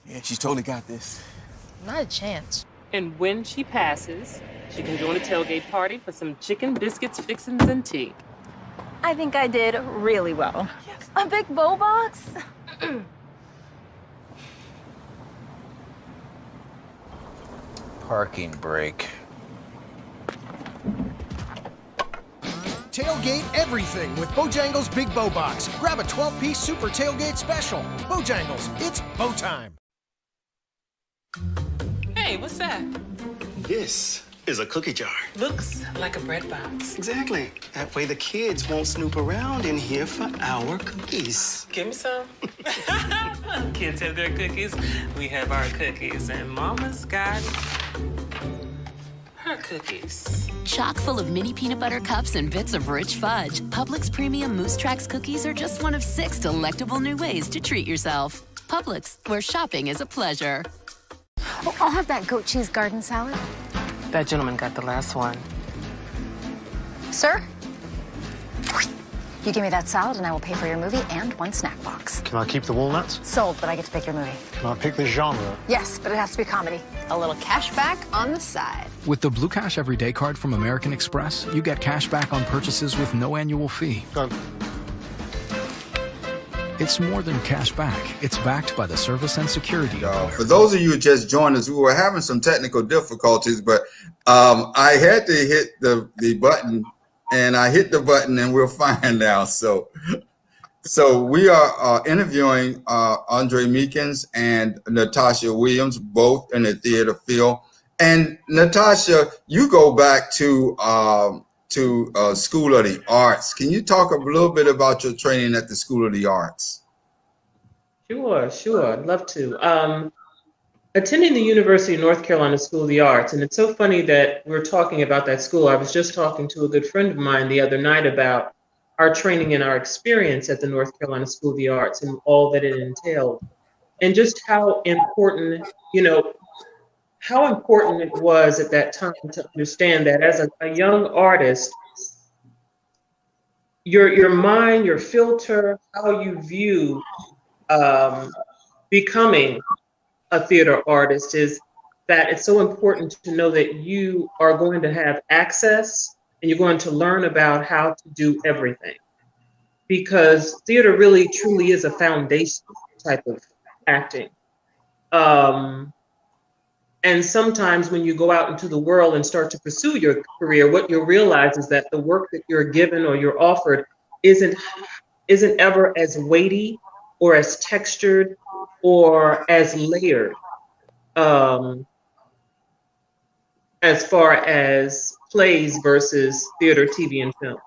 Yeah, she's totally got this. Not a chance. And when she passes, she can join a tailgate party for some chicken, biscuits, fixins, and tea. I think I did really well. Yes. A big bow box? Parking brake. Tailgate everything with Bojangles Big Bow Box. Grab a 12-piece Super Tailgate Special. Bojangles, it's bow time. Hey, what's that? This is a cookie jar. Looks like a bread box. Exactly. That way the kids won't snoop around in here for our cookies. Give me some. Kids have their cookies. We have our cookies. And Mama's got her cookies. Chock full of mini peanut butter cups and bits of rich fudge, Publix Premium Moose Tracks cookies are just one of 6 delectable new ways to treat yourself. Publix, where shopping is a pleasure. Oh, I'll have that goat cheese garden salad. That gentleman got the last one. Sir? You give me that salad and I will pay for your movie and 1 snack box. Can I keep the walnuts? Sold, but I get to pick your movie. Can I pick the genre? Yes, but it has to be comedy. A little cash back on the side. With the Blue Cash Everyday Card from American Express, you get cash back on purchases with no annual fee. Go. It's more than cash back. It's backed by the service and security. For those of you who just joined us, we were having some technical difficulties, but I had to hit the button, and I hit the button, and we're fine now. So we are interviewing Andre Minkins and Natasha Williams, both in the theater field. And Natasha, you go back to School of the Arts. Can you talk a little bit about your training at the School of the Arts? Sure. I'd love to. Attending the University of North Carolina School of the Arts, and it's so funny that we're talking about that school. I was just talking to a good friend of mine the other night about our training and our experience at the North Carolina School of the Arts and all that it entailed, and just how important, how important it was at that time to understand that as a young artist, your mind, your filter, how you view becoming a theater artist is that it's so important to know that you are going to have access and you're going to learn about how to do everything. Because theater really truly is a foundation type of acting. And sometimes when you go out into the world and start to pursue your career, what you'll realize is that the work that you're given or you're offered isn't ever as weighty or as textured or as layered as far as plays versus theater, TV, and film.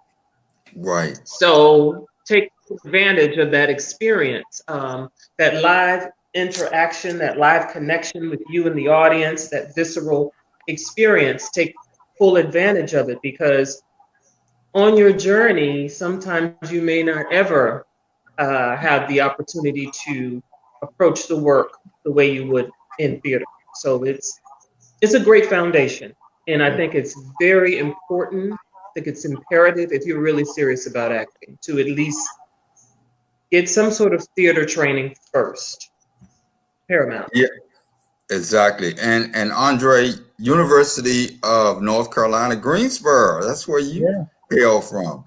Right. So take advantage of that experience, that live interaction, that live connection with you and the audience, that visceral experience. Take full advantage of it, because on your journey, sometimes you may not ever have the opportunity to approach the work the way you would in theater. So it's a great foundation, and I think it's very important. I think it's imperative, if you're really serious about acting, to at least get some sort of theater training first. Paramount. Yeah, exactly. And Andre, University of North Carolina, Greensboro. That's where you hail from.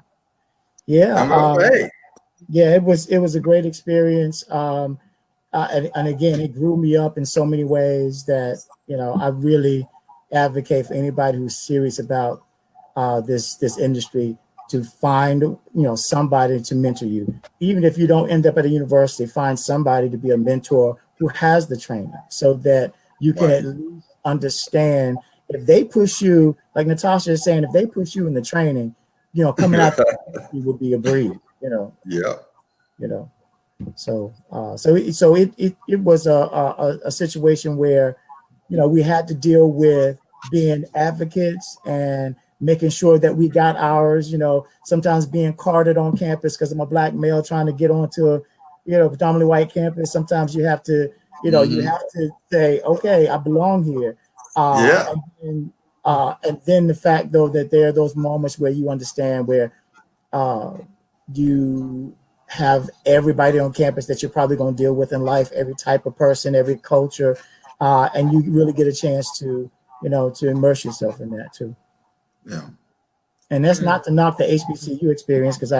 Yeah. Yeah, it was a great experience. And again, it grew me up in so many ways that, I really advocate for anybody who's serious about this industry to find, somebody to mentor you. Even if you don't end up at a university, find somebody to be a mentor who has the training, so that you can at least understand if they push you, like Natasha is saying, if they push you in the training, coming out you will be a breeze, Yeah. So it was a situation where, we had to deal with being advocates and making sure that we got ours, sometimes being carded on campus because I'm a Black male trying to get onto a, predominantly white campus. Sometimes you have to, you have to say, okay, I belong here. And then the fact, though, that there are those moments where you understand where you have everybody on campus that you're probably going to deal with in life, every type of person, every culture, and you really get a chance to, to immerse yourself in that too. Yeah. And that's not to knock the HBCU experience, because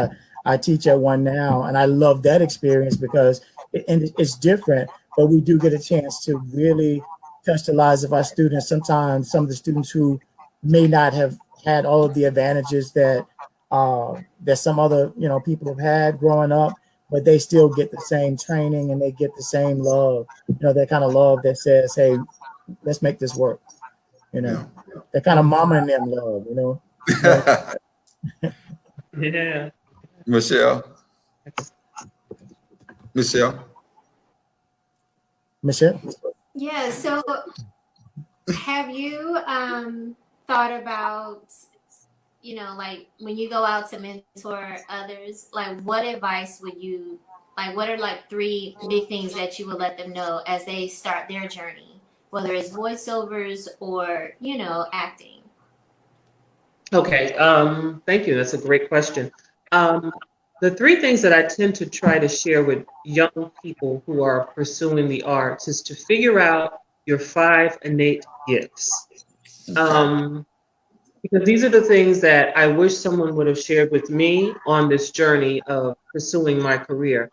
I teach at one now, and I love that experience because it's different, but we do get a chance to really touch the lives of our students. Sometimes some of the students who may not have had all of the advantages that some other people have had growing up, but they still get the same training and they get the same love, that kind of love that says, hey, let's make this work, that kind of mama and them love, Yeah. Michelle. Yeah, so have you thought about, like when you go out to mentor others, like what advice would you, like what are like 3 big things that you would let them know as they start their journey, whether it's voiceovers or, acting? Okay, thank you. That's a great question. The 3 things that I tend to try to share with young people who are pursuing the arts is to figure out your 5 innate gifts. Because these are the things that I wish someone would have shared with me on this journey of pursuing my career.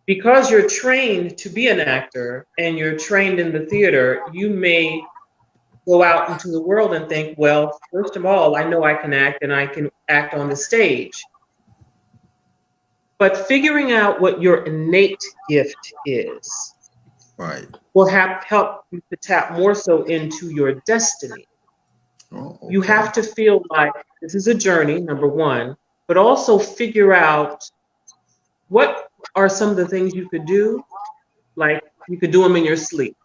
Because you're trained to be an actor and you're trained in the theater, you may go out into the world and think, well, first of all, I know I can act and I can act on the stage. But figuring out what your innate gift is will help you to tap more so into your destiny. You have to feel like this is a journey, number one, but also figure out what are some of the things you could do, like you could do them in your sleep.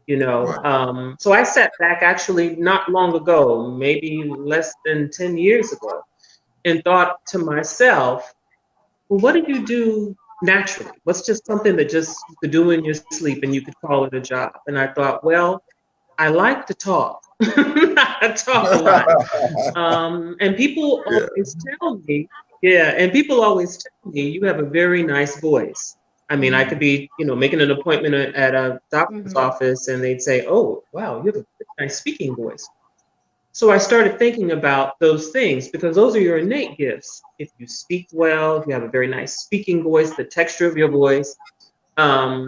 So I sat back actually not long ago, maybe less than 10 years ago, and thought to myself, well, what do you do naturally? What's just something that just you could do in your sleep and you could call it a job? And I thought, well, I like to talk. I talk a lot. And people always tell me, you have a very nice voice. I mean, I could be, making an appointment at a doctor's office and they'd say, oh, wow, you have a nice speaking voice. So I started thinking about those things because those are your innate gifts. If you speak well, if you have a very nice speaking voice, the texture of your voice, and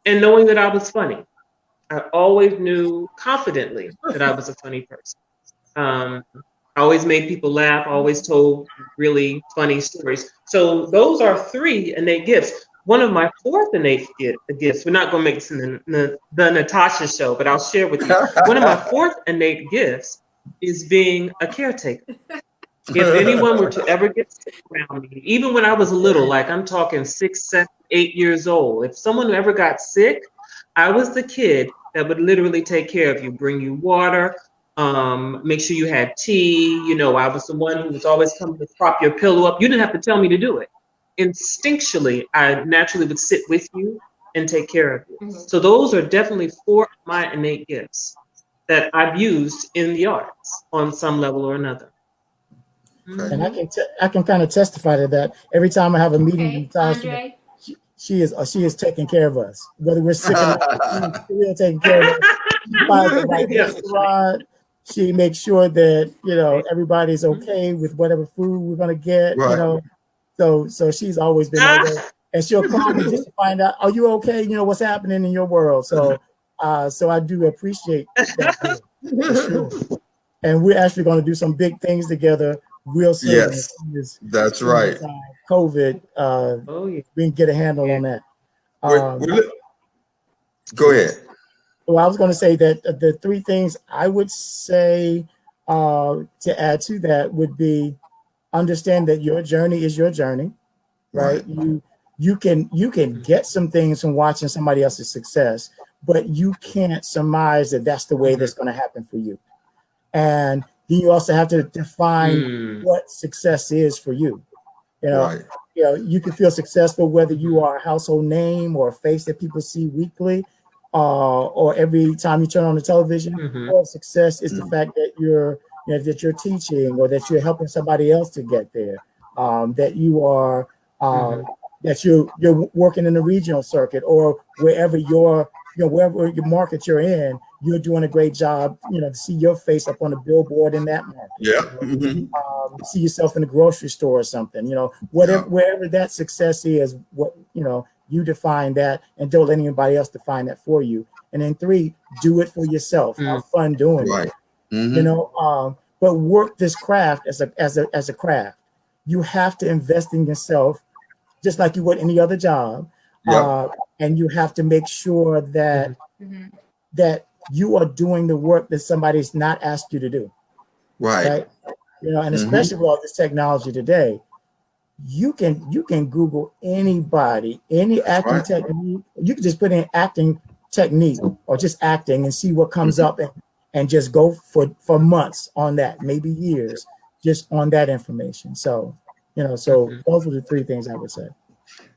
knowing that I was funny. I always knew confidently that I was a funny person. I always made people laugh, always told really funny stories. So those are 3 innate gifts. One of my 4th innate gifts, we're not going to make this in the Natasha show, but I'll share with you. One of my 4th innate gifts is being a caretaker. If anyone were to ever get sick around me, even when I was little, like I'm talking 6, 7, 8 years old, if someone ever got sick, I was the kid that would literally take care of you, bring you water, make sure you had tea. I was the one who was always coming to prop your pillow up. You didn't have to tell me to do it. Instinctually, I naturally would sit with you and take care of you. So those are definitely 4 of my innate gifts that I've used in the arts on some level or another. And I can kind of testify to that. Every time I have a meeting with Natasha, she is taking care of us. Whether we're sick or not, she's taking care of us. She finds the right restaurant. She makes sure that everybody's okay with whatever food we're gonna get. So she's always been there, and she'll call me just to find out, are you okay? What's happening in your world. So I do appreciate that. For sure. And we're actually going to do some big things together real soon. Yes, that's right. COVID, we can get a handle on that. Go ahead. Well, I was going to say that the 3 things I would say to add to that would be understand that your journey is your journey, right? You can get some things from watching somebody else's success, but you can't surmise that that's the way that's going to happen for you. And then you also have to define what success is for you. You can feel successful whether you are a household name or a face that people see weekly, or every time you turn on the television. Or success is the fact that you're teaching, or that you're helping somebody else to get there. That you are that you're working in the regional circuit or wherever wherever your market you're in, you're doing a great job, to see your face up on a billboard in that market. Yeah. See yourself in the grocery store or something, wherever that success is, you define that and don't let anybody else define that for you. And then 3, do it for yourself. Have fun doing it. But work this craft as a craft. You have to invest in yourself just like you would any other job. And you have to make sure that that you are doing the work that somebody's not asked you to do. Right. And especially with all this technology today, you can Google anybody, any acting technique. You can just put in acting technique or just acting and see what comes up and just go for months on that, maybe years, just on that information. So, so those are the 3 things I would say.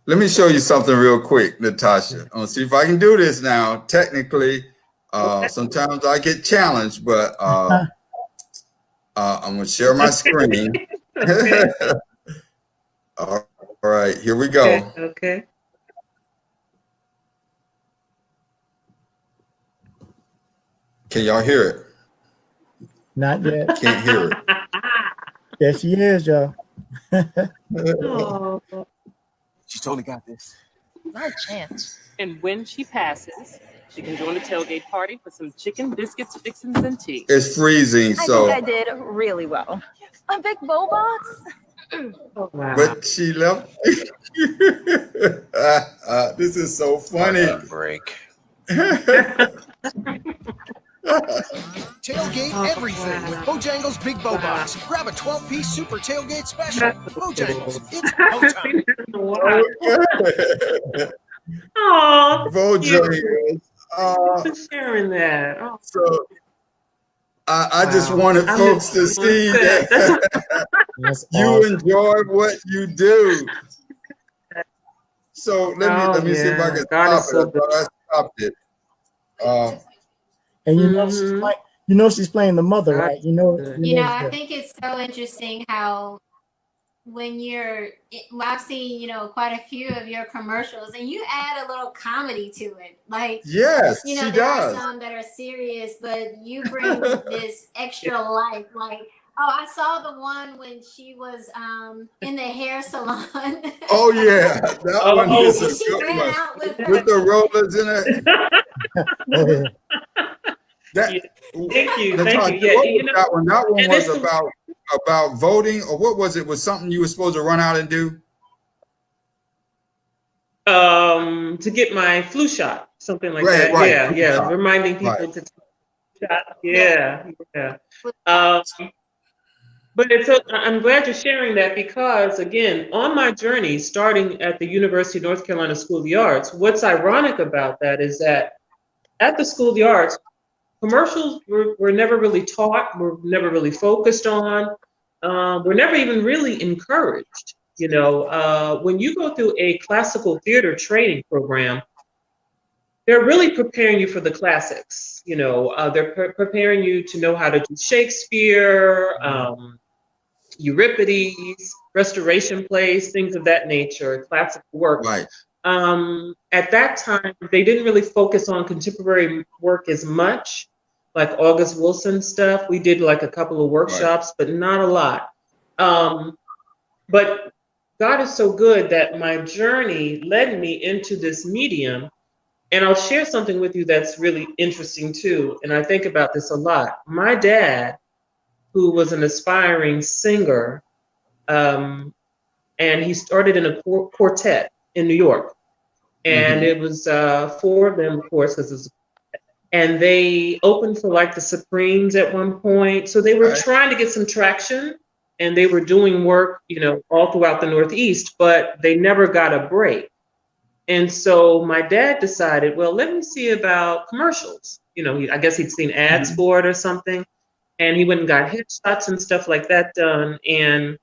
Let me show you something real quick, Natasha. I'm gonna see if I can do this now. Technically, sometimes I get challenged, but I'm gonna share my screen. All right, here we go. Okay. Can y'all hear it? Not yet. Can't hear it. There she is, Joe. She totally got this. Not a chance. And when she passes, she can join the tailgate party for some chicken, biscuits, fixins, and tea. It's freezing, so. I think I did really well. A big bow box? Oh, wow. But she left. This is so funny. Break. Tailgate everything with Bojangles Big Bow Box. Grab a 12-piece super tailgate special. Bojangles, it's bow time. Oh, Bojangles. for sharing that. Oh. So I just wanted folks to see that you enjoy what you do. So let me see if I can stop it. I stopped it. And she's playing the mother, right? I think it's so interesting how I've seen, quite a few of your commercials and you add a little comedy to it. Like, yes, she does. Are some that are serious, but you bring this extra life. Like, I saw the one when she was in the hair salon. Oh yeah, that one is a good one. With the rollers in it. Thank you. Thank you. Yeah, that one was about voting, or what was it? Was something you were supposed to run out and do? To get my flu shot, something like that. Right. Yeah. Reminding people to take the shot. Yeah. But I'm glad you're sharing that because, again, on my journey, starting at the University of North Carolina School of the Arts, what's ironic about that is that at the School of the Arts, commercials were never really taught, were never really focused on, were never even really encouraged. When you go through a classical theater training program, they're really preparing you for the classics. They're preparing you to know how to do Shakespeare, Euripides, restoration plays, things of that nature, classical work. Right. At that time, they didn't really focus on contemporary work as much, like August Wilson stuff. We did like a couple of workshops, but not a lot. But God is so good that my journey led me into this medium. And I'll share something with you that's really interesting too. And I think about this a lot. My dad, who was an aspiring singer, and he started in a quartet in New York. And it was 4 of them, of course, and they opened for like the Supremes at one point. So they were trying to get some traction, and they were doing work, all throughout the Northeast, but they never got a break. And so my dad decided, well, let me see about commercials. I guess he'd seen ads for it or something, and he went and got headshots and stuff like that done. And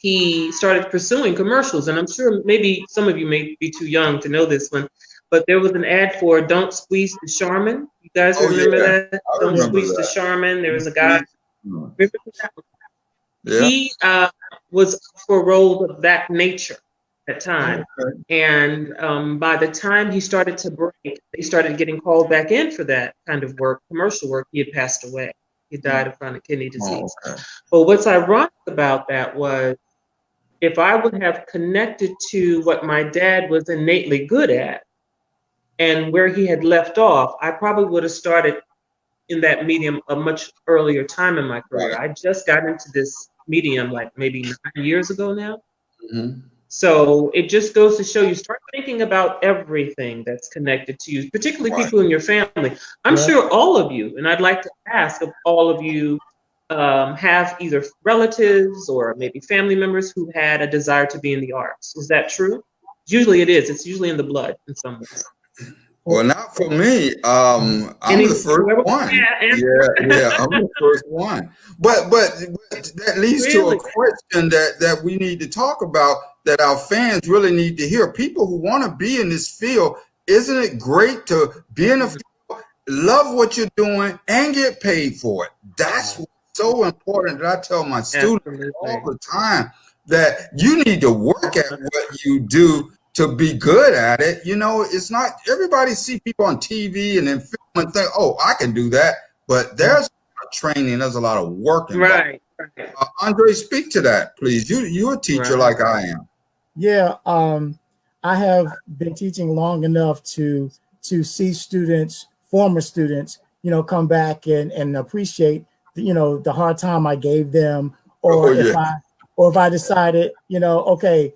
he started pursuing commercials. And I'm sure maybe some of you may be too young to know this one, but there was an ad for Don't Squeeze the Charmin. You guys remember that? Don't Squeeze the Charmin. There was a guy. Yeah. He was for roles of that nature. that time. And by the time he started to break, he started getting called back in for that kind of work, commercial work. He had passed away. He died of chronic kidney disease. But what's ironic about that was, if I would have connected to what my dad was innately good at and where he had left off, I probably would have started in that medium a much earlier time in my career. I just got into this medium like maybe 9 years ago now. So it just goes to show you, start thinking about everything that's connected to you, particularly people in your family. I'm sure all of you, and I'd like to ask if all of you have either relatives or maybe family members who had a desire to be in the arts. Is that true? Usually it is. It's usually in the blood in some ways. Well, not for me. I'm the first one. Yeah, I'm the first one. But that leads to a question that we need to talk about, that our fans really need to hear. People who want to be in this field, isn't it great to be in a field, love what you're doing, and get paid for it? That's what's so important that I tell my students all the time, that you need to work at what you do to be good at it. You know, it's not everybody see people on TV and then film and think, oh, I can do that. But there's a lot of training, there's a lot of work involved. Andre, speak to that, please. You're a teacher like I am. Yeah, I have been teaching long enough to see students, former students, come back and appreciate, the hard time I gave them, or if I decided, okay,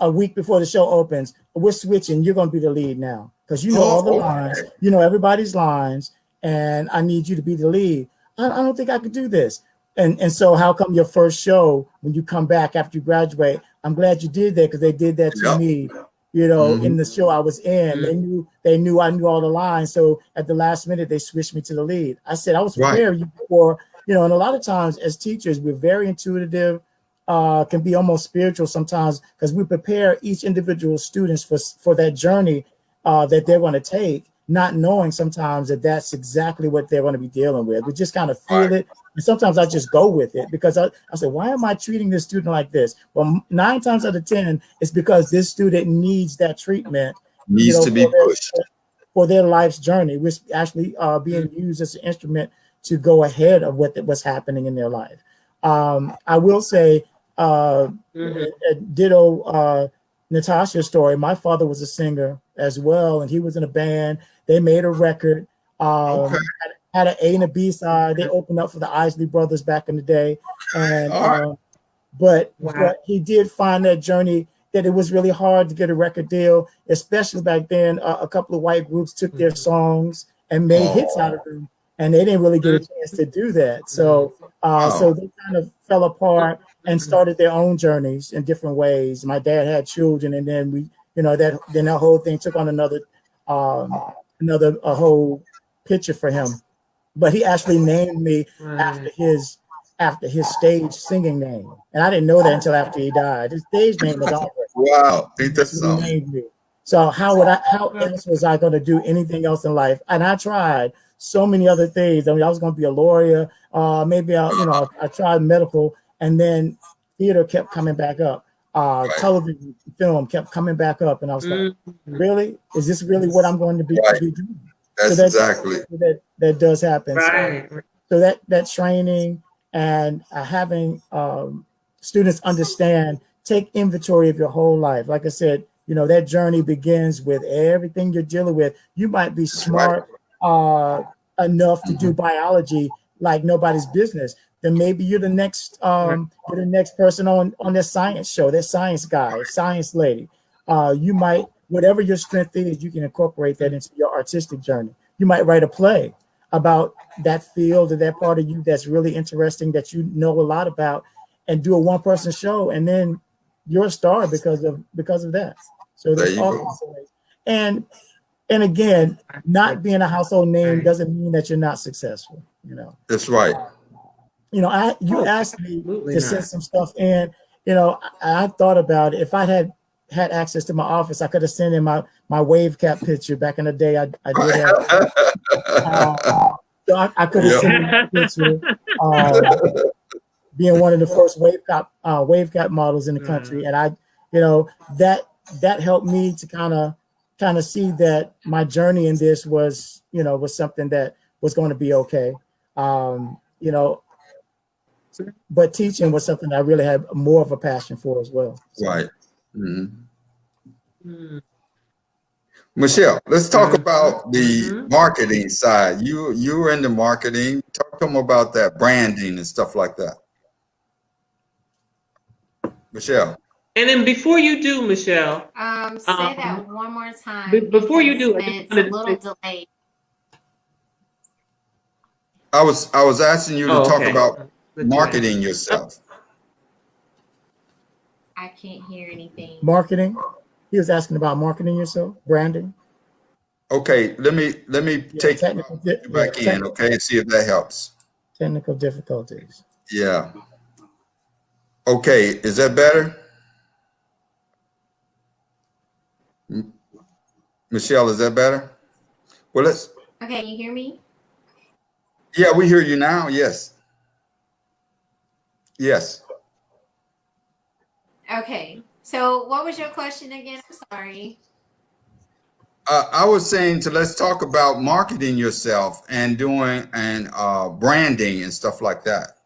a week before the show opens, we're switching, you're going to be the lead now, because you know all the lines, you know everybody's lines, and I need you to be the lead. I don't think I could do this. And so how come your first show, when you come back after you graduate, I'm glad you did that, because they did that to me, in the show I was in. They knew I knew all the lines. So at the last minute, they switched me to the lead. I said, I was preparing you before, and a lot of times as teachers, we're very intuitive, can be almost spiritual sometimes, because we prepare each individual students for that journey that they're going to take, not knowing sometimes that that's exactly what they're going to be dealing with. We just kind of feel it. And sometimes I just go with it, because I say, why am I treating this student like this? Well, 9 times out of 10, it's because this student needs that treatment. Needs to be pushed. For their life's journey. We're actually being used as an instrument to go ahead of what's happening in their life. I will say, ditto Natasha's story. My father was a singer as well, and he was in a band. They made a record, had an A and a B side. They opened up for the Isley Brothers back in the day, and but he did find that journey, that it was really hard to get a record deal, especially back then. A couple of white groups took their songs and made hits out of them, and they didn't really get a chance to do that. So so they kind of fell apart and started their own journeys in different ways. My dad had children, and then we, that whole thing took on another a whole picture for him. But he actually named me after his stage singing name, and I didn't know that until after he died. His stage name was Albert. Wow, ain't that something? So how else was I going to do anything else in life? And I tried so many other things. I mean, I was going to be a lawyer. Maybe I tried medical, and then theater kept coming back up. Television, film kept coming back up, and I was like, really? Is this really what I'm going to be doing? That's so exactly that does happen. Right. So that training and having students understand, take inventory of your whole life. Like I said, that journey begins with everything you're dealing with. You might be smart enough to do biology like nobody's business. Then maybe you're the next person on their science show, their science guy, science lady. You might, whatever your strength is, you can incorporate that into your artistic journey. You might write a play about that field or that part of you that's really interesting, that you know a lot about, and do a one-person show, and then you're a star because of that. So there's all kinds of ways. And again, not being a household name doesn't mean that you're not successful. That's right. You asked me to send some stuff in. I thought about it. If I had access to my office, I could have sent in my wave cap picture back in the day. I did have. So I could have sent in a picture, being one of the first wave cap models in the country, and you know, that helped me to kind of see that my journey in this was, you know, was something that was going to be okay. You know, but teaching was something I really had more of a passion for as well. So. Right. Michelle, let's talk about the marketing side. You were into marketing. Talk to them about that branding and stuff like that. Michelle. And then before you do, Michelle, say that one more time. Before you do, it's a little delayed. I was asking you to talk about marketing yourself. I can't hear anything. Marketing. He was asking about marketing yourself, branding. Okay, let me take you back in, okay, and see if that helps. Technical difficulties. Yeah. Okay, is that better? Michelle, is that better? Well, let's. Okay, you hear me? Yeah, we hear you now. Yes. Yes. Okay. So what was your question again? I'm sorry. I was saying let's talk about marketing yourself and doing branding and stuff like that.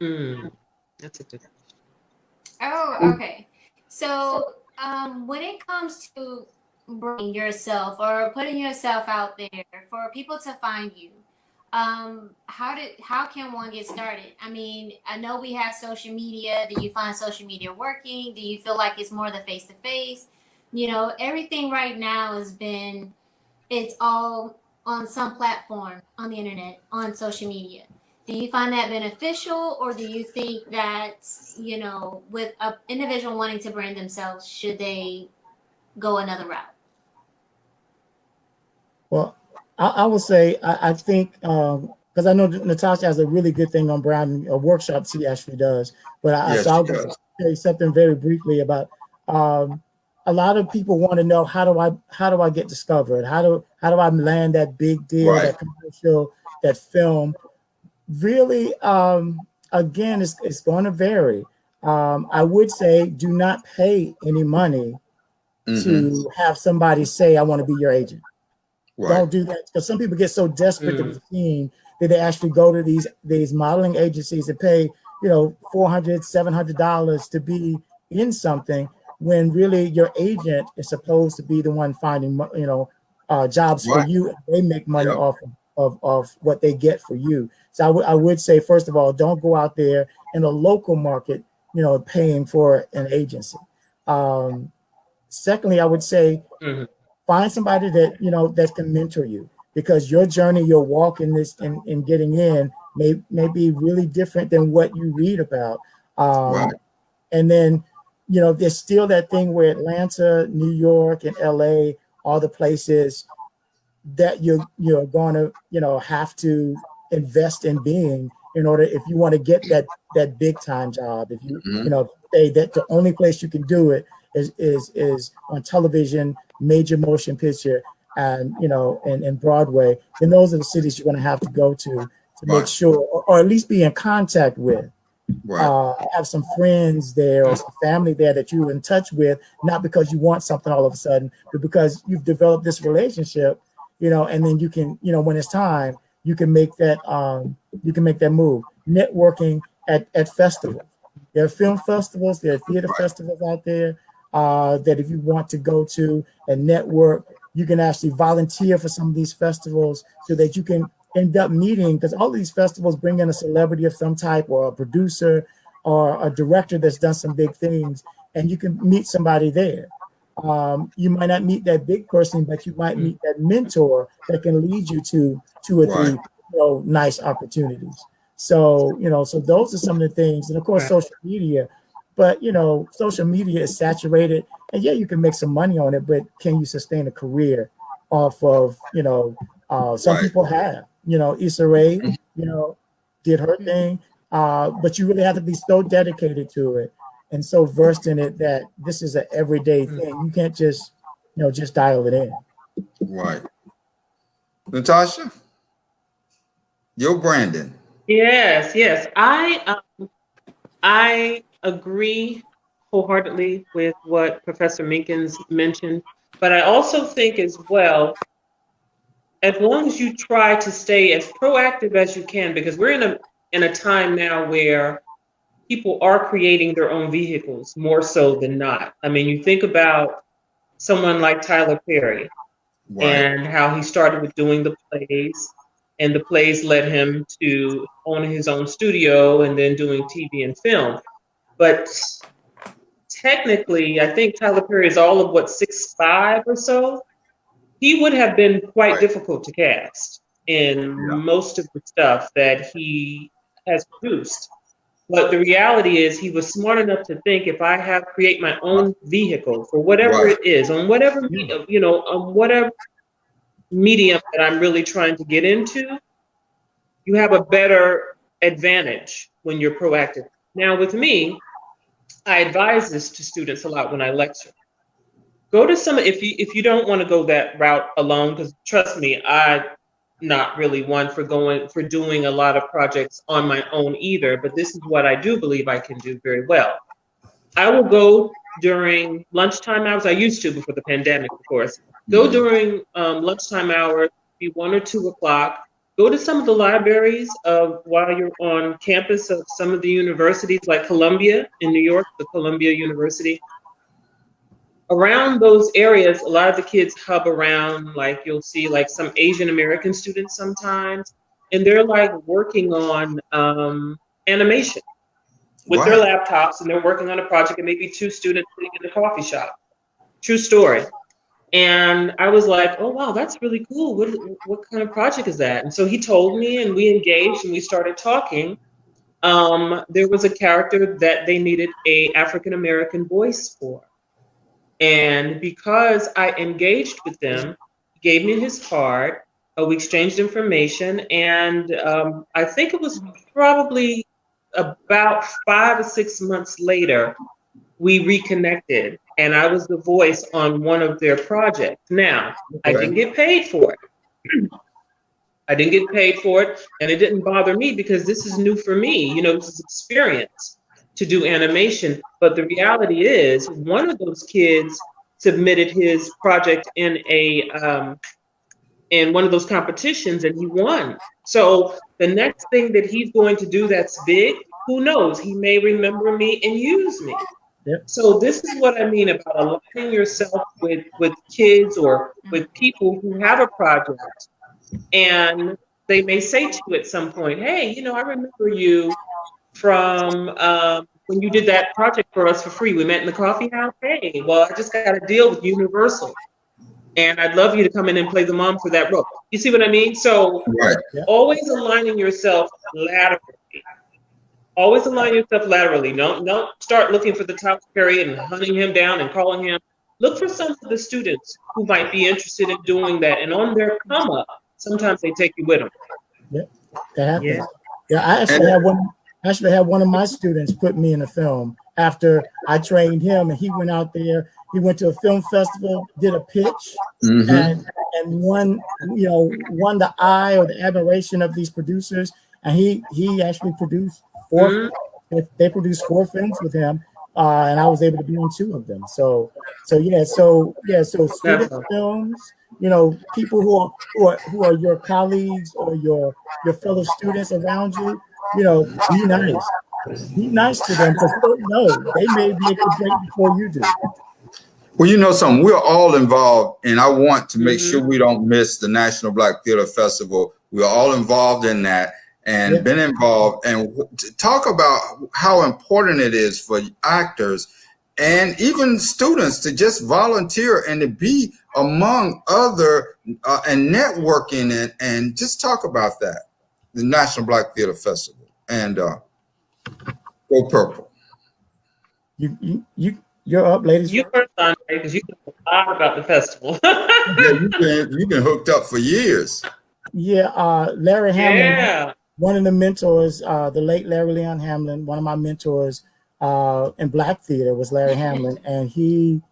That's a good question. Oh, okay. So when it comes to bringing yourself or putting yourself out there for people to find you, how can one get started? I mean, I know we have social media. Do you find social media working? Do you feel like it's more the face to face? You know, everything right now it's all on some platform on the internet, on social media. Do you find that beneficial, or do you think that, you know, with an individual wanting to brand themselves, should they go another route? Well, I will say, I think, because I know Natasha has a really good thing on branding, workshops she actually does. But I'll just say something very briefly about a lot of people want to know, how do I get discovered? How do I land that big deal, that commercial, that film? Really, again, it's going to vary. I would say, do not pay any money to have somebody say, I want to be your agent. Don't do that, because some people get so desperate to be seen that they actually go to these modeling agencies and pay, you know, $400, $700 to be in something, when really your agent is supposed to be the one finding, you know, jobs for you. And they make money off of what they get for you. So I would say, first of all, don't go out there in a local market, you know, paying for an agency. Secondly, I would say, find somebody that, you know, that can mentor you, because your journey, your walk in this in getting in may be really different than what you read about. And then, you know, there's still that thing where Atlanta, New York, and LA, all the places that you're going to, you know, have to invest in being, in order, if you want to get that big time job. If you you know, say that the only place you can do it is on television, major motion picture, and, you know, and Broadway, then those are the cities you're going to have to go to make sure, or at least be in contact with. Have some friends there or some family there that you're in touch with, not because you want something all of a sudden, but because you've developed this relationship, you know, and then you can, you know, when it's time, you can make that move. Networking at festivals. There are film festivals, there are theater festivals out there that if you want to go to and network, you can actually volunteer for some of these festivals so that you can end up meeting, because all these festivals bring in a celebrity of some type, or a producer or a director that's done some big things, and you can meet somebody there. You might not meet that big person, but you might meet that mentor that can lead you to 2 or 3, you know, nice opportunities. So, you know, so those are some of the things. And of course, social media, but, you know, social media is saturated, and yeah, you can make some money on it, but can you sustain a career off of, you know, some people have, you know, Issa Rae, you know, did her thing, but you really have to be so dedicated to it and so versed in it that this is an everyday thing. You can't just, you know, just dial it in. Right. Natasha, your branding. Yes. I agree wholeheartedly with what Professor Minkins mentioned, but I also think as well, as long as you try to stay as proactive as you can, because we're in a time now where people are creating their own vehicles more so than not. I mean, you think about someone like Tyler Perry, Right. and how he started with doing the plays, and the plays led him to owning his own studio and then doing TV and film. But technically, I think Tyler Perry is all of what, 6'5" or so. He would have been quite difficult to cast in most of the stuff that he has produced. But the reality is he was smart enough to think, if I create my own vehicle for whatever it is, on whatever, on whatever medium that I'm really trying to get into, you have a better advantage when you're proactive. Now with me, I advise this to students a lot when I lecture. Go to some, if you don't want to go that route alone, because trust me, I'm not really one for doing a lot of projects on my own either, but this is what I do believe I can do very well. I will go during lunchtime hours. I used to before the pandemic, of course. Go during lunchtime hours, be 1 or 2 o'clock. Go to some of the libraries while you're on campus of some of the universities, like Columbia in New York, the Columbia University. Around those areas, a lot of the kids hub around, like you'll see like some Asian American students sometimes, and they're like working on animation with their laptops, and they're working on a project, and maybe 2 students sitting in a coffee shop. True story. And I was like, oh, wow, that's really cool. What kind of project is that? And so he told me, and we engaged, and we started talking. There was a character that they needed a African-American voice for. And because I engaged with them, he gave me his card, we exchanged information, and I think it was probably about 5 or 6 months later, we reconnected, and I was the voice on one of their projects. Now, I didn't get paid for it. I didn't get paid for it, and it didn't bother me because this is new for me. You know, this is experience to do animation. But the reality is, one of those kids submitted his project in one of those competitions, and he won. So the next thing that he's going to do that's big, who knows? He may remember me and use me. Yep. So this is what I mean about aligning yourself with kids or with people who have a project, and they may say to you at some point, hey, you know, I remember you from when you did that project for us for free. We met in the coffee house. Hey, well, I just got a deal with Universal, and I'd love you to come in and play the mom for that role. You see what I mean? So always aligning yourself laterally. Always align yourself laterally. Don't start looking for the top Perry and hunting him down and calling him. Look for some of the students who might be interested in doing that, and on their come up, sometimes they take you with them. Yeah, that happens. Yeah, I actually had one of my students put me in a film after I trained him, and he went out there. He went to a film festival, did a pitch, and won the eye or the admiration of these producers. And he actually produced 4. They produced 4 films with him, and I was able to be in 2 of them. So student films, you know, people who are your colleagues or your fellow students around you, you know, be nice to them, because you don't know, they may make a break before you do. Well, you know something, we're all involved, and I want to make sure we don't miss the National Black Theater Festival. We're all involved in that and been involved, and talk about how important it is for actors and even students to just volunteer and to be among other and networking and just talk about that. The National Black Theater Festival and Go Purple. You're up, ladies. You first, Andre, because you know a lot about the festival. You've been hooked up for years. Yeah, Larry Hamlin, one of the mentors, the late Larry Leon Hamlin, one of my mentors in Black theater was Larry Hamlin, and he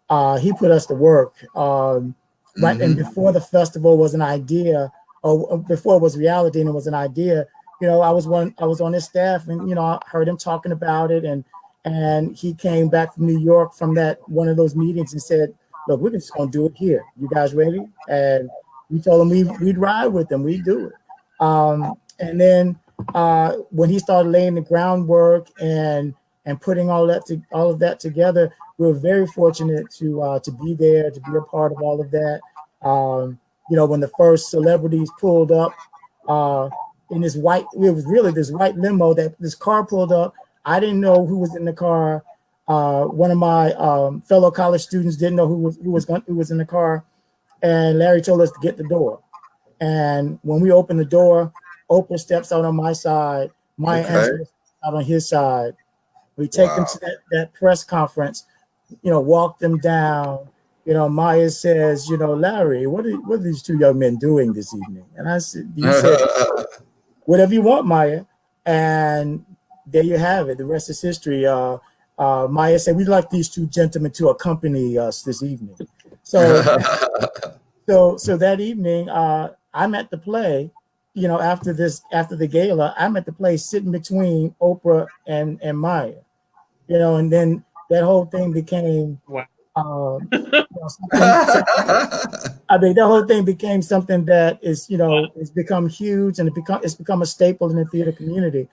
put us to work. Right, and before the festival was an idea, or before it was reality and it was an idea, you know, I was on his staff, and you know, I heard him talking about it, and And he came back from New York from one of those meetings and said, look, we're just going to do it here. You guys ready? And we told him we'd ride with him. We'd do it. And then when he started laying the groundwork and putting all of that together, we were very fortunate to be there, to be a part of all of that. When the first celebrities pulled up in this it was really this white limo that this car pulled up. I didn't know who was in the car. One of my fellow college students didn't know who was in the car, and Larry told us to get the door. And when we opened the door, Oprah steps out on my side, Maya Angelou out on his side. We take them to that press conference, walk them down. Maya says, Larry, what are these two young men doing this evening? And I said, whatever you want, Maya. And there you have it. The rest is history. Maya said, we'd like these two gentlemen to accompany us this evening. So that evening, I'm at the play, after the gala, I'm at the play sitting between Oprah and Maya, and then that whole thing became, that whole thing became something that is, it's become huge, and it's become a staple in the theater community.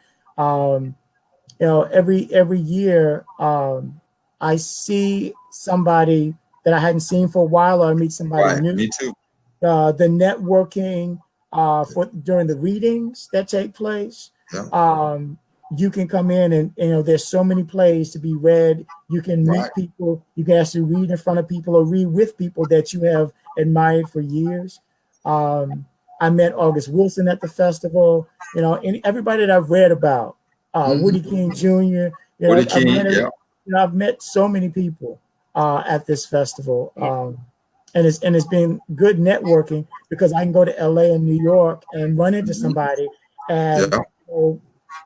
Every year, I see somebody that I hadn't seen for a while, or I meet somebody new. Me too. The networking during the readings that take place. Yeah. You can come in and there's so many plays to be read. You can meet people. You can actually read in front of people or read with people that you have admired for years. I met August Wilson at the festival. And everybody that I've read about. Woody King Jr. I've met so many people at this festival. And it's been good networking because I can go to LA and New York and run into somebody and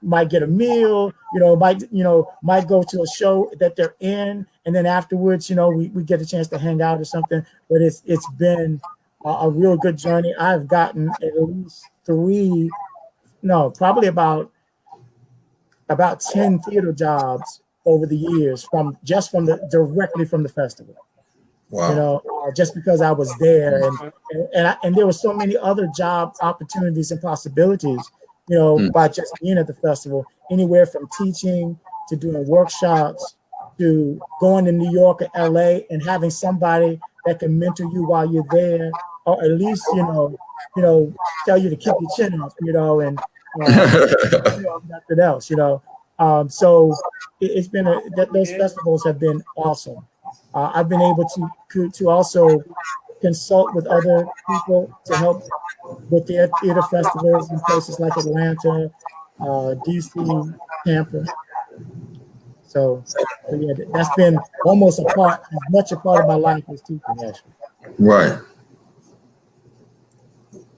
might get a meal, might go to a show that they're in, and then afterwards, we get a chance to hang out or something. But it's been a real good journey. I've gotten at least probably about 10 theater jobs over the years directly from the festival. Wow. Just because I was there, and there were so many other job opportunities and possibilities, by just being at the festival, anywhere from teaching to doing workshops to going to New York or LA and having somebody that can mentor you while you're there, or at least, tell you to keep your chin up, and nothing else, so it's been those festivals have been awesome. I've been able to also consult with other people to help with their theater festivals in places like Atlanta, DC, Tampa. So yeah, that's been almost as much a part of my life as teaching, actually. Right.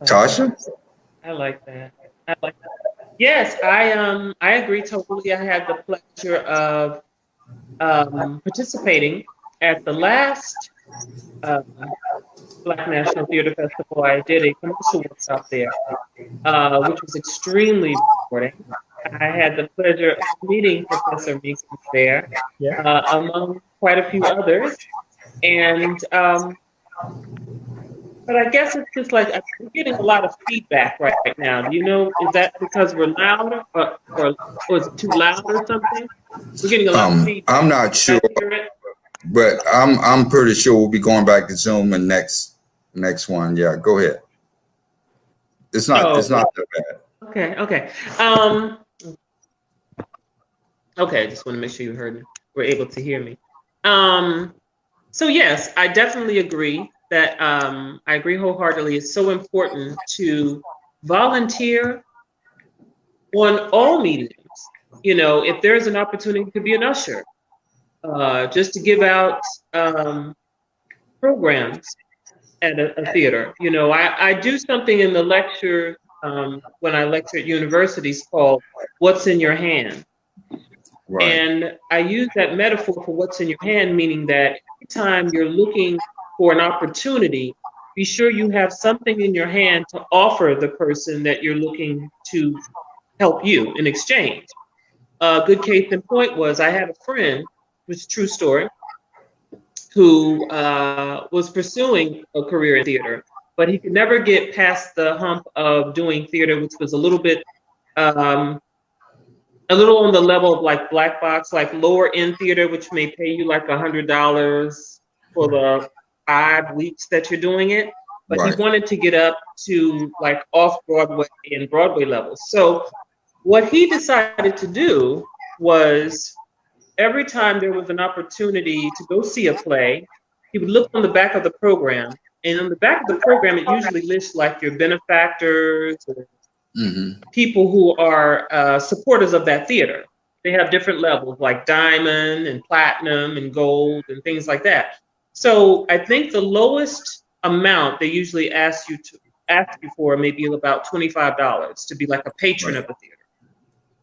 Tasha? I like that. Yes, I agree totally. I had the pleasure of participating at the last Black National Theater Festival. I did a commercial workshop there, which was extremely rewarding. I had the pleasure of meeting Professor Minkins there, among quite a few others. And but I guess it's just like I'm getting a lot of feedback right now. Is that because we're louder, or is it too loud or something? We're getting a lot of feedback. I'm not sure, but I'm pretty sure we'll be going back to Zoom in next one. Yeah, go ahead. It's not that bad. Okay. Okay, I just want to make sure you heard me. Were able to hear me. So yes, I definitely agree that I agree wholeheartedly. It's so important to volunteer on all mediums. If there's an opportunity to be an usher, just to give out programs at a theater. I do something in the lecture when I lecture at universities called "What's in Your Hand." Right. And I use that metaphor for what's in your hand, meaning that every time you're looking for an opportunity, be sure you have something in your hand to offer the person that you're looking to help you in exchange. A good case in point was I had a friend, which is a true story, who was pursuing a career in theater, but he could never get past the hump of doing theater, which was a little on the level of like black box, like lower end theater, which may pay you like $100 for the 5 weeks that you're doing it. But he wanted to get up to like off Broadway and Broadway levels. So what he decided to do was every time there was an opportunity to go see a play, he would look on the back of the program. And on the back of the program, it usually lists like your benefactors or people who are supporters of that theater. They have different levels like diamond and platinum and gold and things like that. So I think the lowest amount they usually ask you for maybe about $25 to be like a patron of the theater.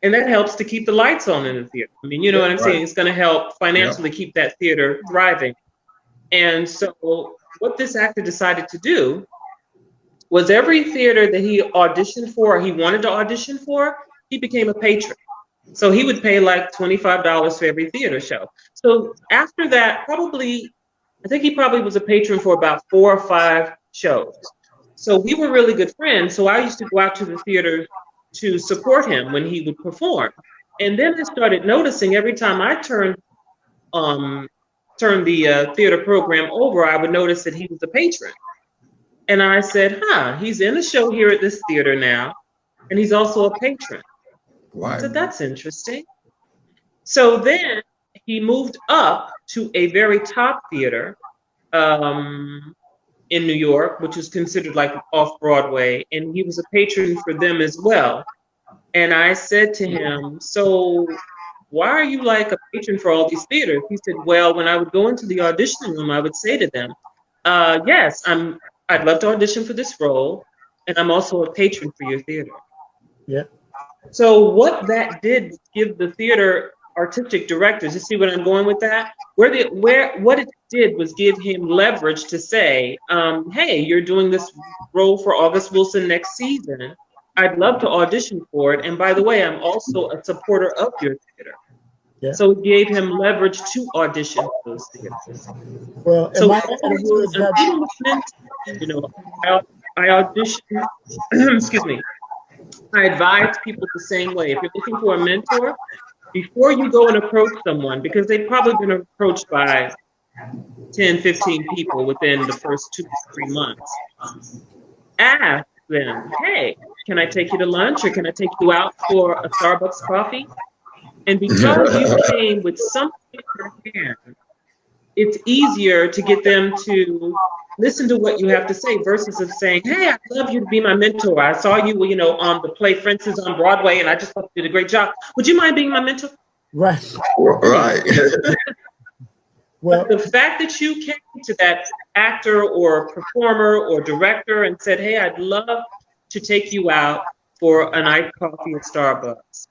And that helps to keep the lights on in the theater. I mean, you know what I'm saying? It's going to help financially keep that theater thriving. And so what this actor decided to do was every theater that he auditioned for, or he wanted to audition for, he became a patron. So he would pay like $25 for every theater show. So after that, I think he probably was a patron for about 4 or 5 shows. So we were really good friends. So I used to go out to the theater to support him when he would perform. And then I started noticing every time I turned the theater program over, I would notice that he was a patron. And I said, he's in a show here at this theater now, and he's also a patron. Wow. So that's interesting. So then he moved up to a very top theater in New York, which is considered like off-Broadway, and he was a patron for them as well. And I said to him, so why are you like a patron for all these theaters? He said, well, when I would go into the audition room, I would say to them, yes, I'd love to audition for this role, and I'm also a patron for your theater. Yeah. So what that did was give the theater artistic directors, you see what I'm going with that? What it did was give him leverage to say, hey, you're doing this role for August Wilson next season. I'd love to audition for it. And by the way, I'm also a supporter of your theater. Yeah. So it gave him leverage to audition for those theaters. Well, so I audition, excuse me, I advise people the same way. If you're looking for a mentor, before you go and approach someone, because they've probably been approached by 10, 15 people within the first 2 to 3 months, ask them, hey, can I take you to lunch or can I take you out for a Starbucks coffee? And because you came with something in your hand, it's easier to get them to listen to what you have to say versus of saying, hey, I'd love you to be my mentor. I saw you, on the play Francis on Broadway, and I just thought you did a great job. Would you mind being my mentor? Right. Right. Well, the fact that you came to that actor or performer or director and said, hey, I'd love to take you out for an iced coffee at Starbucks.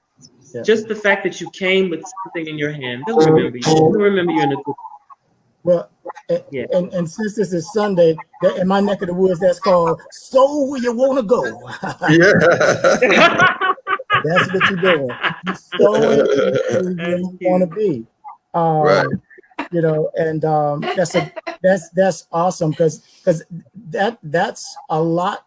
Yeah. Just the fact that you came with something in your hand, they'll remember you. They'll remember you in a good. Well, and since this is Sunday, in my neck of the woods, that's called "So Where You Want to Go." Yeah, that's what you're doing. So where you want to be, right? And that's awesome because that's a lot.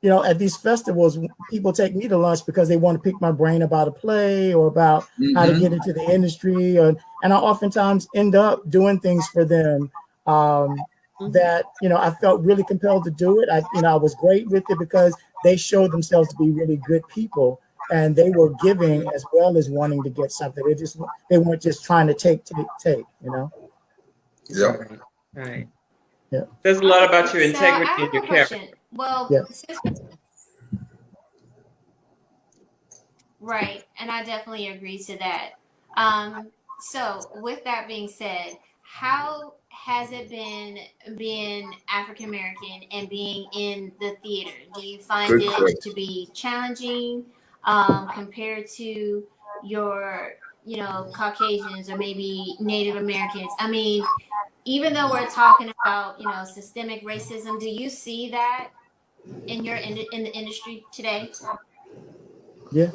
At these festivals, people take me to lunch because they want to pick my brain about a play or about how to get into the industry. And I oftentimes end up doing things for them that, I felt really compelled to do it. I was great with it because they showed themselves to be really good people and they were giving as well as wanting to get something. They weren't just trying to take. Yeah. Right. Yeah. There's a lot about your integrity and your character. Well, right, and I definitely agree to that. So with that being said, how has it been being African American and being in the theater? Do you find it to be challenging compared to your, Caucasians or maybe Native Americans? I mean, even though we're talking about, systemic racism, do you see that in the industry today? Yeah.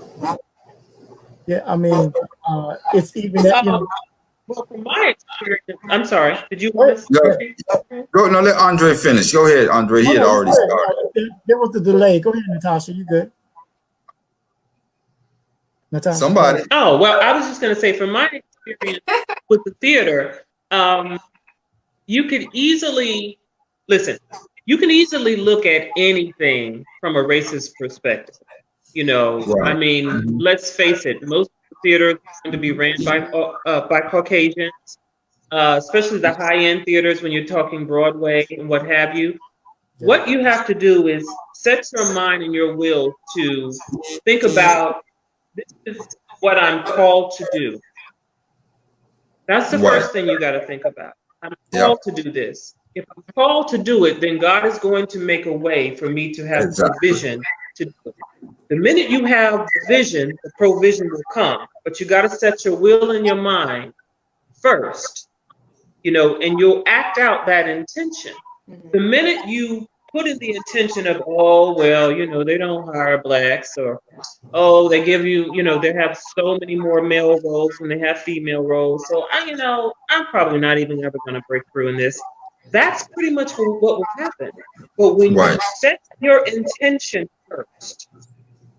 Yeah, I mean, it's even that, you know. Well, from my experience, I'm sorry. Did you want to speak? Go. No, let Andre finish. Go ahead, Andre. He had already started. There was the delay. Go ahead, Natasha. You good? Natasha. Somebody. Oh, well, I was just going to say, from my experience with the theater, you could easily, listen, you can easily look at anything from a racist perspective. You know, Right. I mean, let's face it, most theaters are going to be ran by Caucasians, especially the high-end theaters when you're talking Broadway and what have you. Yeah. What you have to do is set your mind and your will to think about, this is what I'm called to do. That's the first thing you got to think about. I'm called to do this. If I'm called to do it, then God is going to make a way for me to have the vision to do it. The minute you have the vision, the provision will come. But you got to set your will and your mind first, you know, and you'll act out that intention. The minute you put in the intention of, oh, well, you know, they don't hire blacks, or, oh, they give you, you know, they have so many more male roles than they have female roles. So, you know, I'm probably not even ever going to break through in this. That's pretty much what will happen. But when you set your intention first,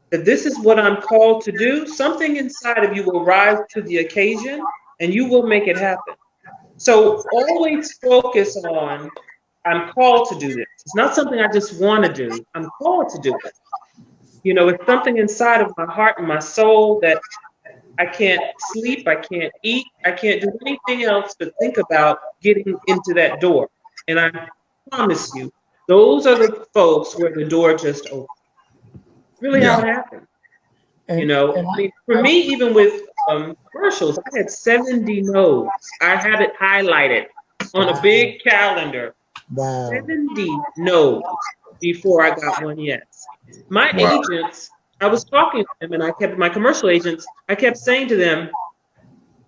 that this is what I'm called to do, something inside of you will rise to the occasion and you will make it happen. So always focus on, I'm called to do this. It's not something I just want to do. I'm called to do it. You know, it's something inside of my heart and my soul that I can't sleep, I can't eat, I can't do anything else but think about getting into that door. And I promise you, those are the folks where the door just opens. Really how it happened. And, you know, I mean, for me, even with commercials, I had 70 no's. I had it highlighted on a big calendar. Wow. 70 no's before I got one yes. My agents, I was talking to them, and I kept, my commercial agents, I kept saying to them,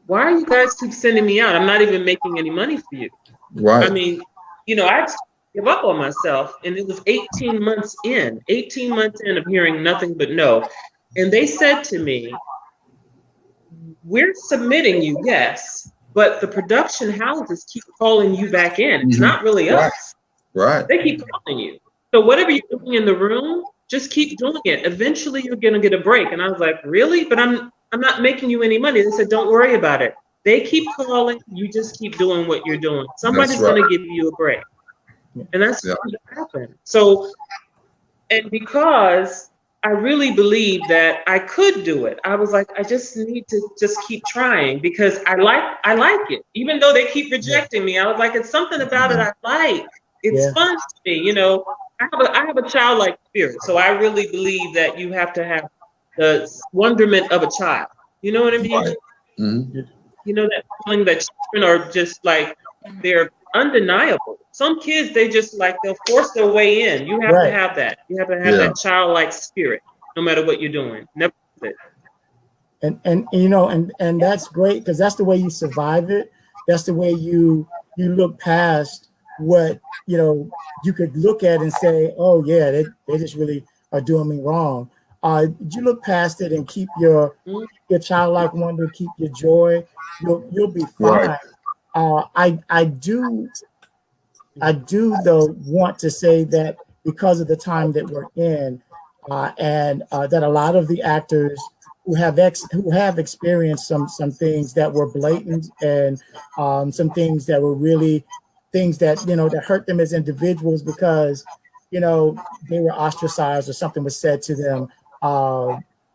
why are you guys keep sending me out? I'm not even making any money for you. Right. I mean, you know, I give up on myself, and it was 18 months in of hearing nothing but no. And they said to me, we're submitting you, yes, but the production houses keep calling you back in. It's not really us. Right. They keep calling you. So whatever you're doing in the room, just keep doing it. Eventually you're gonna get a break. And I was like, really? But I'm not making you any money. They said, don't worry about it. They keep calling, you just keep doing what you're doing. Somebody's gonna give you a break. And that's what happened. So, and because I really believed that I could do it, I was like, I just need to just keep trying, because I like it. Even though they keep rejecting me, I was like, it's something about it I like. It's fun to me, you know. I have a childlike spirit, so I really believe that you have to have the wonderment of a child. You know what I mean? Mm-hmm. You know, that feeling that children are just like, they're undeniable. Some kids, they just like, they'll force their way in. You have to have that. You have to have that childlike spirit, no matter what you're doing. Never it. And you know, and that's great, because that's the way you survive it. That's the way you look past what, you know, you could look at and say, oh yeah, they just really are doing me wrong. You look past it and keep your childlike wonder, keep your joy. You'll be fine. I do though want to say that because of the time that we're in, and that a lot of the actors who have experienced some things that were blatant, and some things that were really things that, you know, that hurt them as individuals, because, you know, they were ostracized or something was said to them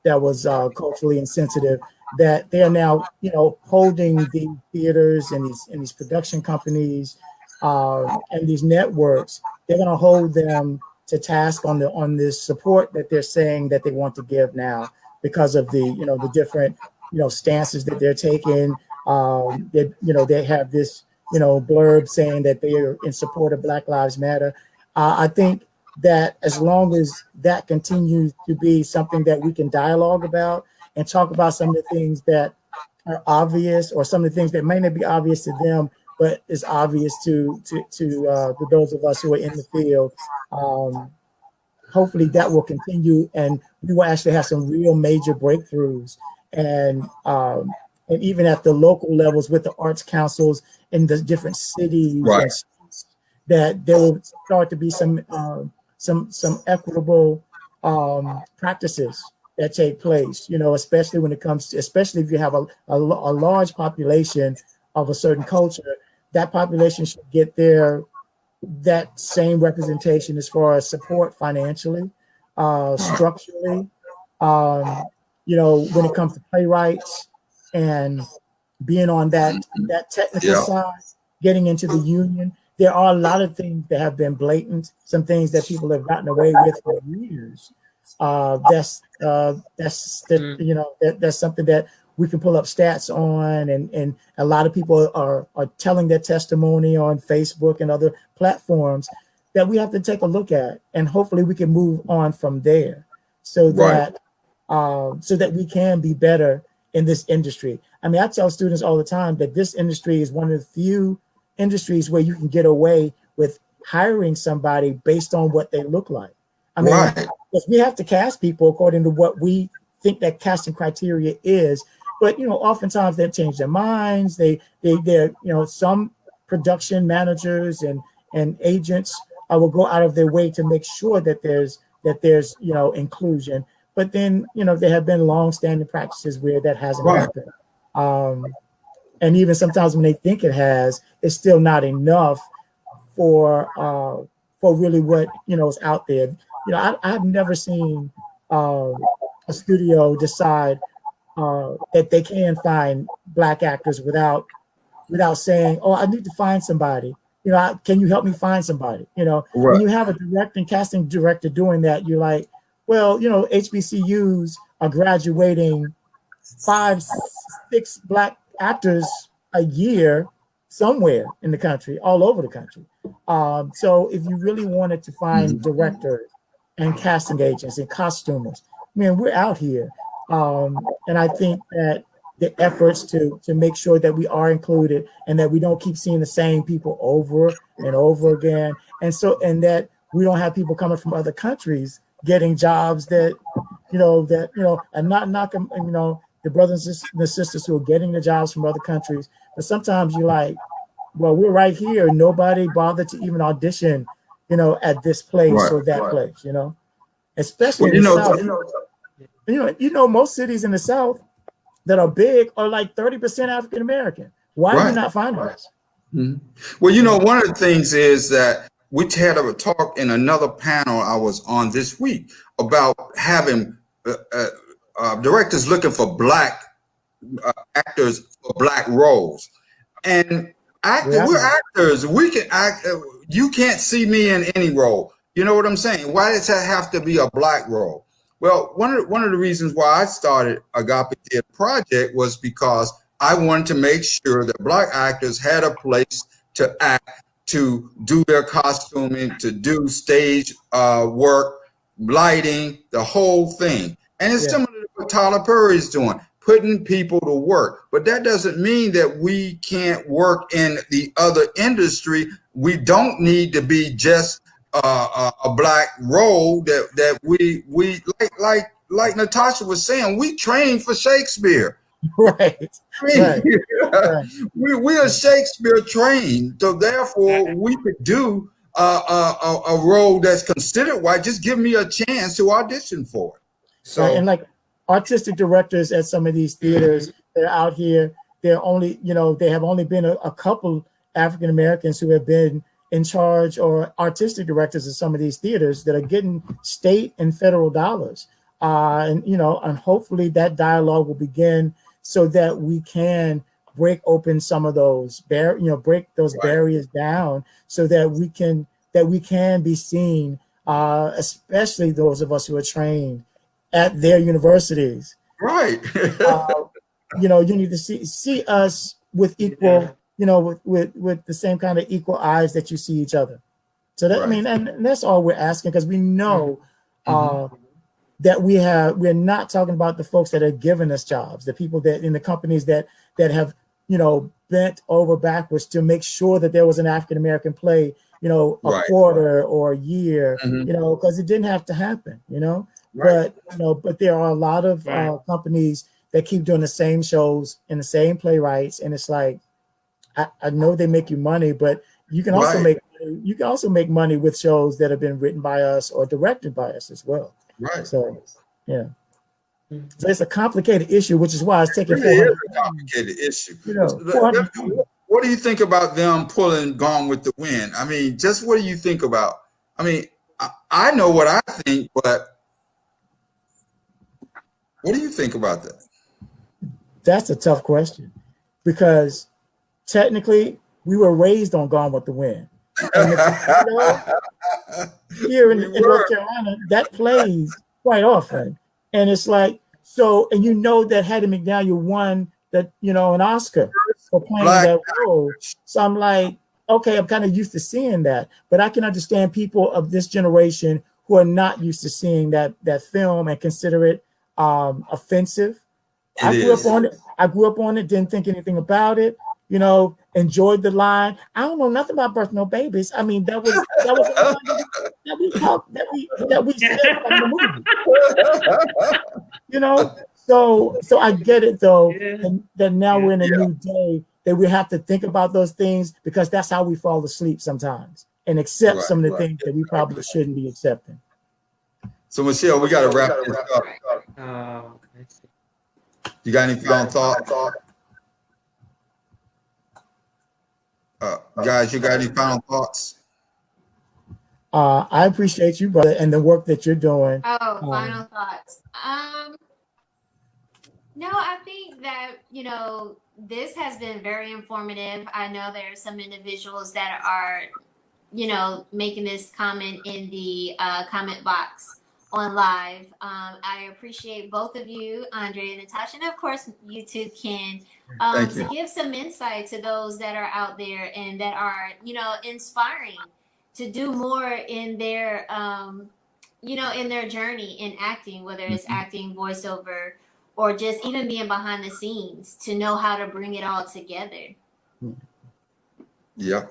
that was culturally insensitive, that they are now, you know, holding the theaters and these production companies and these networks. They're going to hold them to task on this support that they're saying that they want to give now, because of the, you know, the different, you know, stances that they're taking. That, you know, they have this, you know, blurb saying that they are in support of Black Lives Matter. I think that as long as that continues to be something that we can dialogue about and talk about some of the things that are obvious, or some of the things that may not be obvious to them, but is obvious to those of us who are in the field, hopefully that will continue, and we will actually have some real major breakthroughs. and even at the local levels with the arts councils in the different cities, Right. and that there will start to be some equitable practices that take place, you know, especially when it comes to, especially if you have a large population of a certain culture, that population should get that same representation as far as support financially, structurally, you know, when it comes to playwrights and being on that technical side, getting into the union. There are a lot of things that have been blatant, some things that people have gotten away with for years. That's you know, that's something that we can pull up stats on, and a lot of people are telling their testimony on Facebook and other platforms that we have to take a look at, and hopefully we can move on from there, so that so that we can be better in this industry. I mean, I tell students all the time that this industry is one of the few industries where you can get away with hiring somebody based on what they look like. I mean, because we have to cast people according to what we think that casting criteria is, but you know, oftentimes they've changed their minds. They're you know, some production managers and agents will go out of their way to make sure that there's you know, inclusion. But then, you know, there have been long-standing practices where that hasn't happened. And even sometimes when they think it has, it's still not enough for really what, you know, is out there. You know, I've never seen a studio decide that they can find Black actors without saying, "Oh, I need to find somebody. You know, can you help me find somebody?" You know, when you have a casting director doing that, you're like, well, you know, HBCUs are graduating 5-6 Black actors a year somewhere in the country, all over the country. So if you really wanted to find directors and casting agents and costumers, man, we're out here. And I think that the efforts to make sure that we are included and that we don't keep seeing the same people over and over again, and that we don't have people coming from other countries getting jobs that and not knocking, you know, the brothers and the sisters who are getting the jobs from other countries. But sometimes you're like, well, we're right here. Nobody bothered to even audition, you know, at this place or that place, you know, especially in the South. You know, most cities in the South that are big are like 30% African American. Why are we not finding us? Well, you know, one of the things is that we had a talk in another panel I was on this week about having directors looking for Black actors for Black roles. And we're actors. We can act. You can't see me in any role. You know what I'm saying? Why does that have to be a Black role? Well, one of the reasons why I started Agape Theater Project was because I wanted to make sure that Black actors had a place to act, to do their costuming, to do stage work, lighting, the whole thing. And it's similar to what Tyler Perry is doing, putting people to work. But that doesn't mean that we can't work in the other industry. We don't need to be just a Black role that we like Natasha was saying, we train for Shakespeare. Right. We are Shakespeare trained, so therefore we could do a role that's considered white. Just give me a chance to audition for it. So and like artistic directors at some of these theaters that are out here, they're only, you know, they have only been a couple African Americans who have been in charge or artistic directors of some of these theaters that are getting state and federal dollars. And, you know, and hopefully that dialogue will begin so that we can break open some of those break those barriers down so that we can be seen, especially those of us who are trained at their universities. Right. You know, you need to see us with equal, you know, with the same kind of equal eyes that you see each other. So that, I mean, and that's all we're asking, because we know that we're not talking about the folks that are giving us jobs, the people that in the companies that have, you know, bent over backwards to make sure that there was an African American play, you know, a quarter or a year, you know, because it didn't have to happen, you know. But you know, but there are a lot of companies that keep doing the same shows and the same playwrights, and it's like, I know they make you money, but you can also make money with shows that have been written by us or directed by us as well. Right. So, yeah. So it's a complicated issue, which is why it's taking It is 400. a complicated issue. You know, 400. What do you think about them pulling Gone with the Wind? I mean, just what do you think about? I mean, I know what I think, but what do you think about that? That's a tough question, because technically we were raised on Gone with the Wind. And here in North Carolina, that plays quite often. And it's like, so, and you know that Hattie McDaniel won that, an Oscar for playing that role. So I'm like, okay, I'm kind of used to seeing that, but I can understand people of this generation who are not used to seeing that film and consider it offensive. I grew up on it, didn't think anything about it, enjoyed the line. I don't know nothing about Birth No Babies. I mean, that was a line that we said from the movie. So I get it though, and that now we're in a new day that we have to think about those things, because that's how we fall asleep sometimes and accept some of the things that we probably shouldn't be accepting. So Michelle, we got to wrap this up. You got any final thoughts? Guys, you got any final thoughts? I appreciate you, brother, and the work that you're doing. Final thoughts. No, I think that, this has been very informative. I know there are some individuals that are, making this comment in the comment box on live. I appreciate both of you, Andre and Natasha, and of course you two, Ken, to give some insight to those that are out there and that are, inspiring to do more in their, in their journey in acting, whether it's acting, voiceover, or just even being behind the scenes, to know how to bring it all together. Yeah.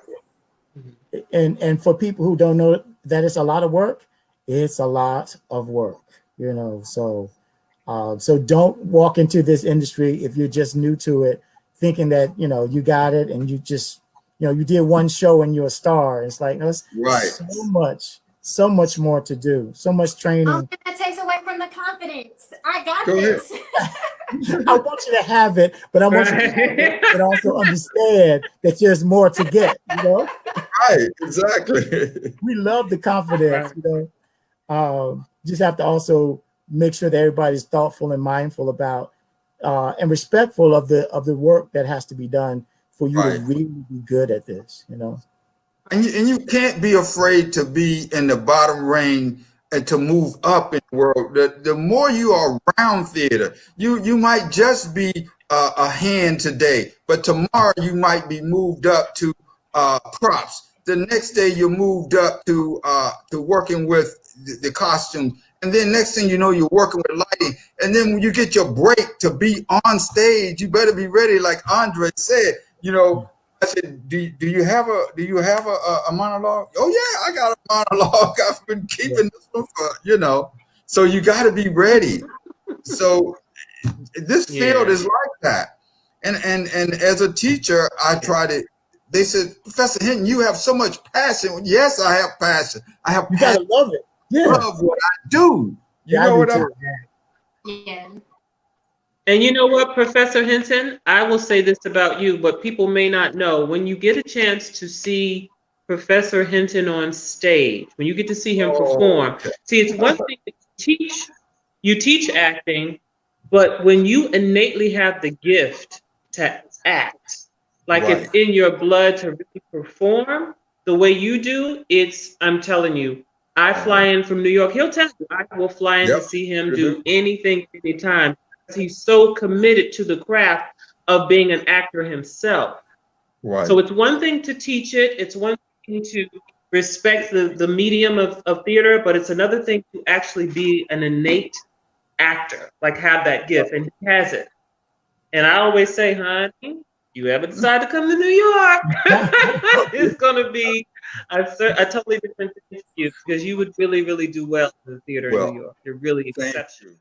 And for people who don't know that it's a lot of work, it's a lot of work, so don't walk into this industry if you're just new to it thinking that you got it and you just you did one show and you're a star. It's like, it's so much more to do, so much training. That takes away from the confidence. I got this. I want you to have it, but I want you to have it, but also understand that there's more to get, Right, exactly. We love the confidence, just have to also make sure that everybody's thoughtful and mindful about and respectful of the work that has to be done for you to really be good at this, And you can't be afraid to be in the bottom ring and to move up in the world. The more you are around theater, you might just be a hand today, but tomorrow you might be moved up to props. The next day you're moved up to working with the costume, and then next thing you know, you're working with lighting. And then when you get your break to be on stage, you better be ready, like Andre said. I said, do you have a monologue? Oh yeah, I got a monologue. I've been keeping this one for, so you got to be ready. So this field is like that. And as a teacher, I tried it. They said, Professor Hinton, you have so much passion. Yes, I have passion. I have passion. You gotta love it. Yeah. Love what I do. You know what I'm saying? Yeah. And you know what, Professor Hinton, I will say this about you, but people may not know. When you get a chance to see Professor Hinton on stage, when you get to see him perform, see, it's one thing that you teach acting, but when you innately have the gift to act, like it's in your blood to really perform the way you do, I'm telling you, I fly in from New York. He'll tell you, I will fly in to see him do anything, anytime. He's so committed to the craft of being an actor himself. Right. So it's one thing to teach it. It's one thing to respect the medium of theater, but it's another thing to actually be an innate actor, like have that gift, and he has it. And I always say, honey, you ever decide to come to New York, it's going to be a totally different thing for you, because you would really, really do well in the theater in New York. You're really exceptional.